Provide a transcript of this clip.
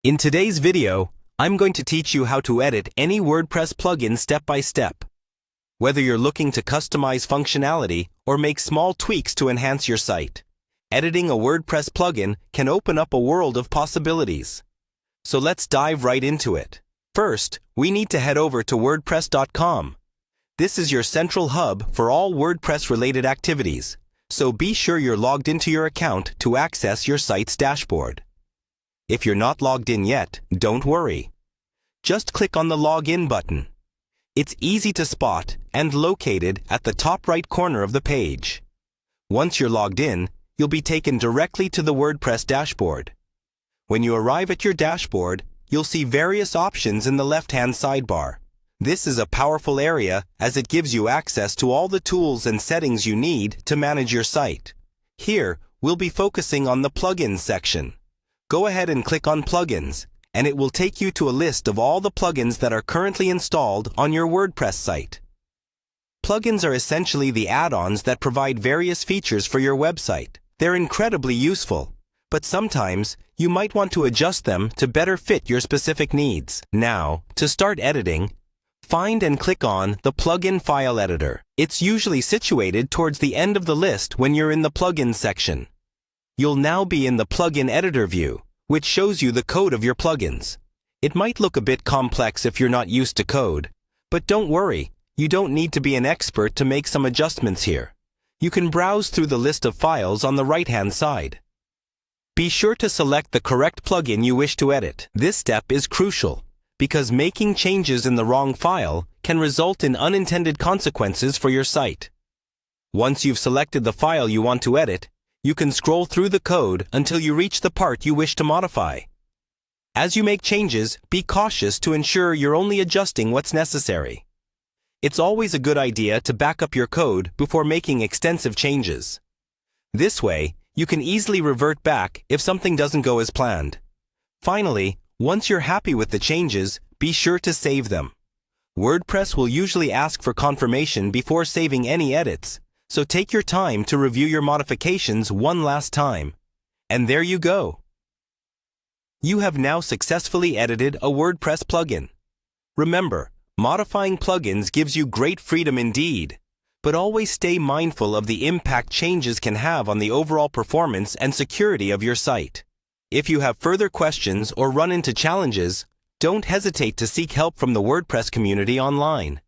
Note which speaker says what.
Speaker 1: In today's video, I'm going to teach you how to edit any WordPress plugin step by step. Whether you're looking to customize functionality or make small tweaks to enhance your site, editing a WordPress plugin can open up a world of possibilities. So let's dive right into it. First, we need to head over to wordpress.com. This is your central hub for all WordPress-related activities, so be sure you're logged into your account to access your site's dashboard. If you're not logged in yet, don't worry. Just click on the Login button. It's easy to spot and located at the top right corner of the page. Once you're logged in, you'll be taken directly to the WordPress dashboard. When you arrive at your dashboard, you'll see various options in the left-hand sidebar. This is a powerful area as it gives you access to all the tools and settings you need to manage your site. Here, we'll be focusing on the Plugins section. Go ahead and click on Plugins, and it will take you to a list of all the plugins that are currently installed on your WordPress site. Plugins are essentially the add-ons that provide various features for your website. They're incredibly useful, but sometimes you might want to adjust them to better fit your specific needs. Now, to start editing, find and click on the Plugin File Editor. It's usually situated towards the end of the list when you're in the Plugins section. You'll now be in the Plugin Editor view, which shows you the code of your plugins. It might look a bit complex if you're not used to code, but don't worry, you don't need to be an expert to make some adjustments here. You can browse through the list of files on the right-hand side. Be sure to select the correct plugin you wish to edit. This step is crucial, because making changes in the wrong file can result in unintended consequences for your site. Once you've selected the file you want to edit, you can scroll through the code until you reach the part you wish to modify. As you make changes, be cautious to ensure you're only adjusting what's necessary. It's always a good idea to back up your code before making extensive changes. This way, you can easily revert back if something doesn't go as planned. Finally, once you're happy with the changes, be sure to save them. WordPress will usually ask for confirmation before saving any edits, so take your time to review your modifications one last time. And there you go. You have now successfully edited a WordPress plugin. Remember, modifying plugins gives you great freedom indeed, but always stay mindful of the impact changes can have on the overall performance and security of your site. If you have further questions or run into challenges, don't hesitate to seek help from the WordPress community online.